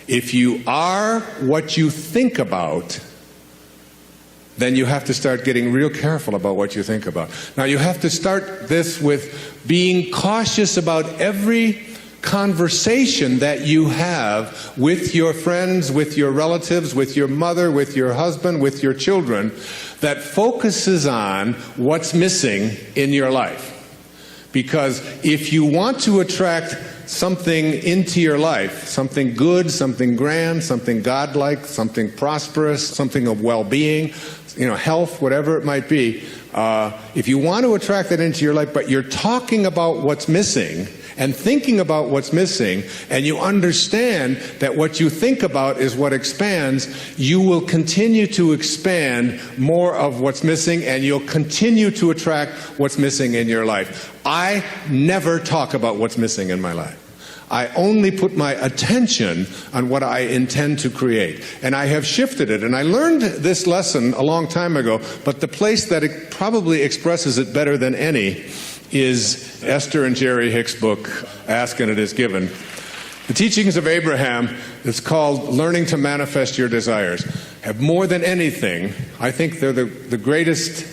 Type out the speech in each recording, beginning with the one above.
If you are what you think about, then you have to start getting real careful about what you think about. Now, you have to start this with being cautious about every conversation that you have with your friends, with your relatives, with your mother, with your husband, with your children, that focuses on what's missing in your life. Because if you want to attract something into your life, something good, something grand, something godlike, something prosperous, something of well-being, health, whatever it might be, if you want to attract that into your life, but you're talking about what's missing and thinking about what's missing, and you understand that what you think about is what expands, you will continue to expand more of what's missing, and you'll continue to attract what's missing in your life. I never talk about what's missing in my life. I only put my attention on what I intend to create. And I have shifted it. And I learned this lesson a long time ago, but the place that it probably expresses it better than any is Esther and Jerry Hicks' book, Ask and It Is Given. The teachings of Abraham, it's called Learning to Manifest Your Desires, have more than anything, I think they're the greatest,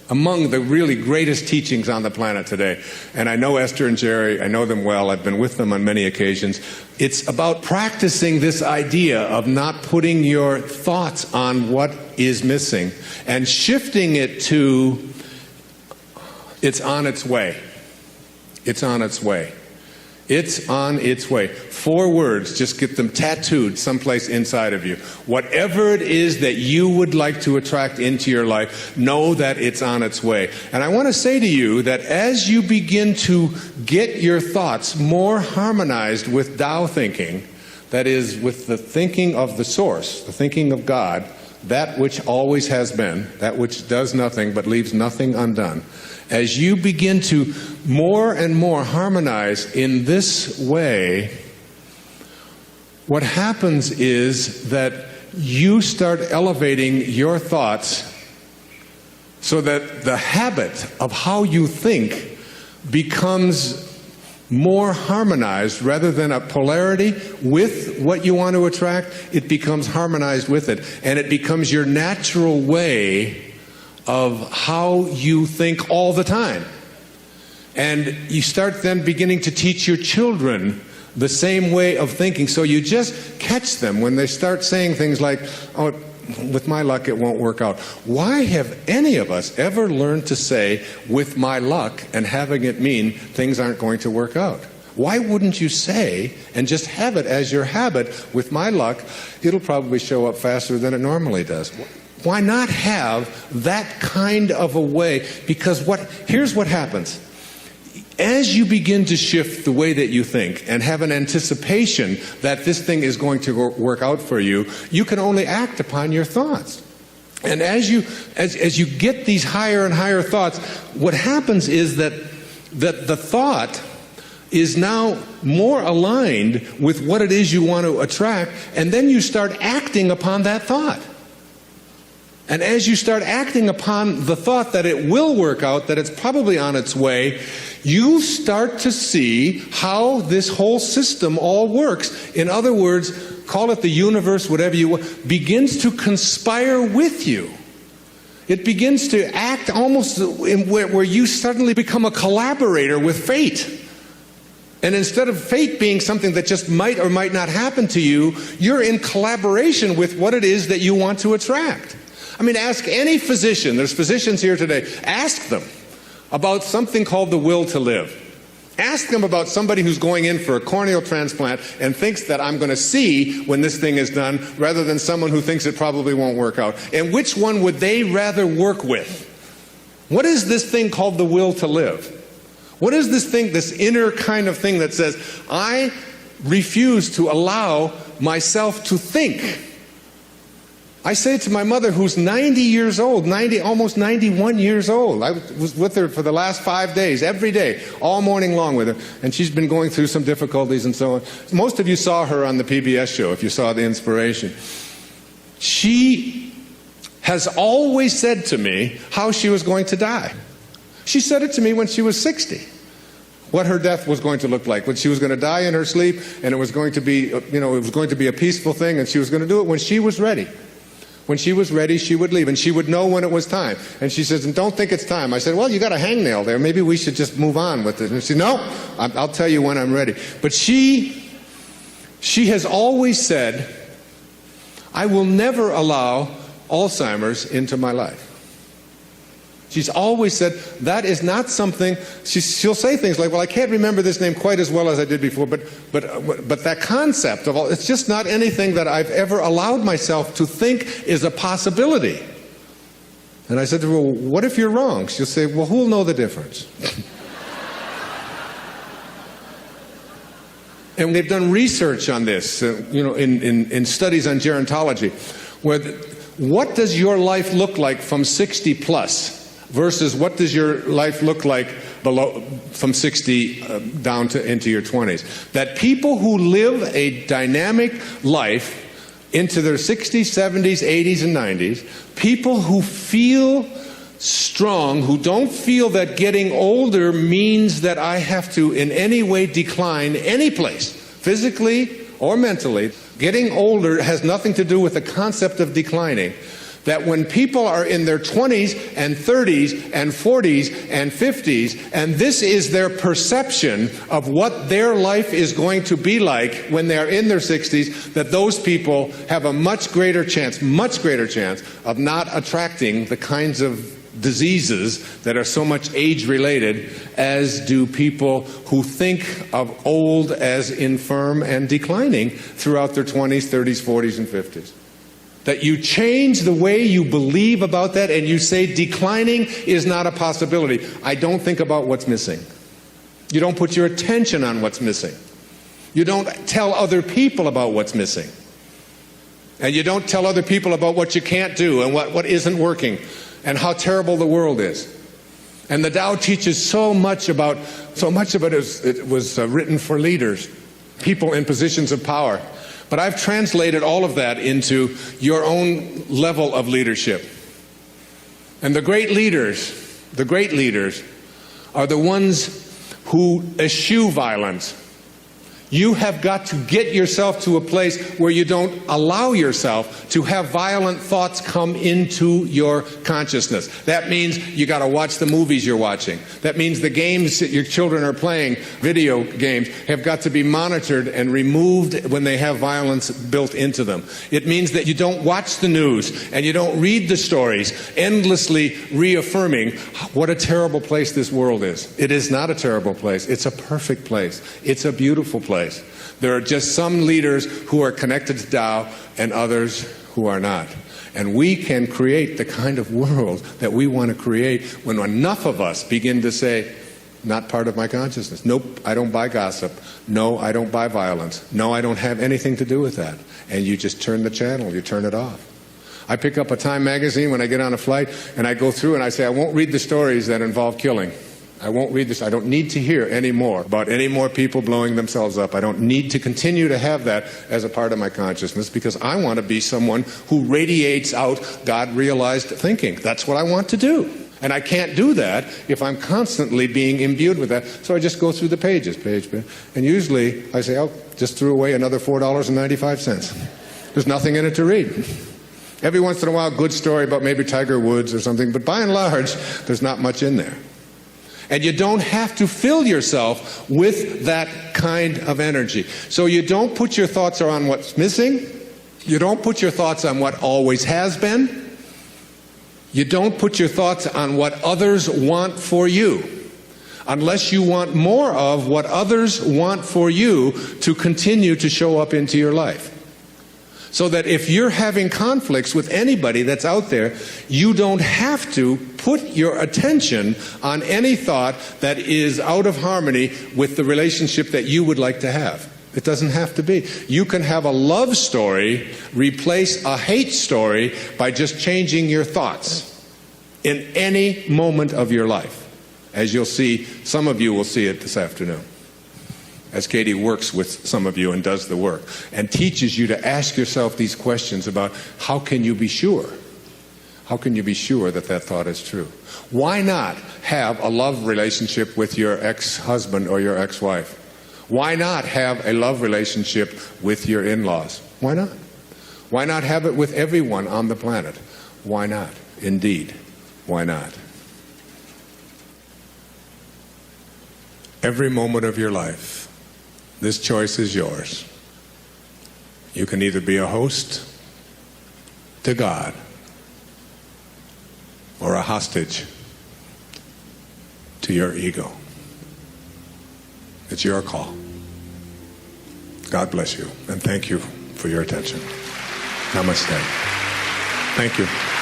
among the really greatest teachings on the planet today. And I know Esther and Jerry, I know them well, I've been with them on many occasions. It's about practicing this idea of not putting your thoughts on what is missing and shifting it to, it's on its way. It's on its way. It's on its way. 4 words, just get them tattooed someplace inside of you. Whatever it is that you would like to attract into your life, know that it's on its way. And I want to say to you that as you begin to get your thoughts more harmonized with Tao thinking, that is, with the thinking of the source, the thinking of God, that which always has been, that which does nothing but leaves nothing undone, as you begin to more and more harmonize in this way, what happens is that you start elevating your thoughts so that the habit of how you think becomes more harmonized rather than a polarity with what you want to attract. It becomes harmonized with it, and it becomes your natural way of how you think all the time. And you start then beginning to teach your children the same way of thinking. So you just catch them when they start saying things like, oh, with my luck it won't work out. Why have any of us ever learned to say, with my luck, and having it mean things aren't going to work out? Why wouldn't you say, and just have it as your habit, with my luck, it'll probably show up faster than it normally does? Why not have that kind of a way? Because here's what happens. As you begin to shift the way that you think and have an anticipation that this thing is going to work out for you, you can only act upon your thoughts. And as you get these higher and higher thoughts, what happens is that the thought is now more aligned with what it is you want to attract, and then you start acting upon that thought. And as you start acting upon the thought that it will work out, that it's probably on its way, you start to see how this whole system all works. In other words, call it the universe, whatever you want, begins to conspire with you. It begins to act almost where you suddenly become a collaborator with fate. And instead of fate being something that just might or might not happen to you, you're in collaboration with what it is that you want to attract. I mean, ask any physician, there's physicians here today, ask them about something called the will to live. Ask them about somebody who's going in for a corneal transplant and thinks that I'm going to see when this thing is done, rather than someone who thinks it probably won't work out. And which one would they rather work with? What is this thing called the will to live? What is this thing, this inner kind of thing that says, I refuse to allow myself to think? I say to my mother, who's 90 years old, almost 91 years old. I was with her for the last 5 days, every day, all morning long with her. And she's been going through some difficulties and so on. Most of you saw her on the PBS show, if you saw The Inspiration. She has always said to me how she was going to die. She said it to me when she was 60. what her death was going to look like, when she was going to die in her sleep, and it was going to be, it was going to be a peaceful thing, and she was going to do it when she was ready. When she was ready, she would leave, and she would know when it was time. And she says, and don't think it's time. I said, well, you got a hangnail there. Maybe we should just move on with it. And she said, no, I'll tell you when I'm ready. But she has always said, I will never allow Alzheimer's into my life. She's always said that is not something. She'll say things like, well, I can't remember this name quite as well as I did before, but that concept of it's just not anything that I've ever allowed myself to think is a possibility. And I said to her, well, what if you're wrong? She'll say, well, who'll know the difference? And they've done research on this, in studies on gerontology, where what does your life look like from 60 plus versus what does your life look like from 60 down to into your 20s? That people who live a dynamic life into their 60s, 70s, 80s, and 90s, people who feel strong, who don't feel that getting older means that I have to in any way decline any place, physically or mentally. Getting older has nothing to do with the concept of declining. That when people are in their 20s and 30s and 40s and 50s, and this is their perception of what their life is going to be like when they're in their 60s, that those people have a much greater chance of not attracting the kinds of diseases that are so much age-related as do people who think of old as infirm and declining throughout their 20s, 30s, 40s, and 50s. That you change the way you believe about that and you say declining is not a possibility. I don't think about what's missing. You don't put your attention on what's missing. You don't tell other people about what's missing. And you don't tell other people about what you can't do and what isn't working and how terrible the world is. And the Tao teaches so much of it was written for leaders, people in positions of power. But I've translated all of that into your own level of leadership. And the great leaders are the ones who eschew violence. You have got to get yourself to a place where you don't allow yourself to have violent thoughts come into your consciousness. That means you got to watch the movies you're watching. That means the games that your children are playing, video games, have got to be monitored and removed when they have violence built into them. It means that you don't watch the news and you don't read the stories, endlessly reaffirming what a terrible place this world is. It is not a terrible place. It's a perfect place. It's a beautiful place. There are just some leaders who are connected to Tao and others who are not. And we can create the kind of world that we want to create when enough of us begin to say, not part of my consciousness. Nope, I don't buy gossip. No, I don't buy violence. No, I don't have anything to do with that. And you just turn the channel, you turn it off. I pick up a Time magazine when I get on a flight and I go through and I say, I won't read the stories that involve killing. I won't read this. I don't need to hear any more about any more people blowing themselves up. I don't need to continue to have that as a part of my consciousness because I want to be someone who radiates out God-realized thinking. That's what I want to do. And I can't do that if I'm constantly being imbued with that. So I just go through the pages, page. And usually I say, oh, just threw away another $4.95. There's nothing in it to read. Every once in a while, good story about maybe Tiger Woods or something. But by and large, there's not much in there. And you don't have to fill yourself with that kind of energy. So you don't put your thoughts on what's missing. You don't put your thoughts on what always has been. You don't put your thoughts on what others want for you, unless you want more of what others want for you to continue to show up into your life. So that if you're having conflicts with anybody that's out there, you don't have to put your attention on any thought that is out of harmony with the relationship that you would like to have. It doesn't have to be. You can have a love story replace a hate story by just changing your thoughts in any moment of your life. As you'll see, some of you will see it this afternoon, as Katie works with some of you and does the work and teaches you to ask yourself these questions about how can you be sure? How can you be sure that that thought is true? Why not have a love relationship with your ex-husband or your ex-wife? Why not have a love relationship with your in-laws? Why not? Why not have it with everyone on the planet? Why not? Indeed, why not? Every moment of your life, this choice is yours. You can either be a host to God or a hostage to your ego. It's your call. God bless you, and thank you for your attention. Namaste. Thank you.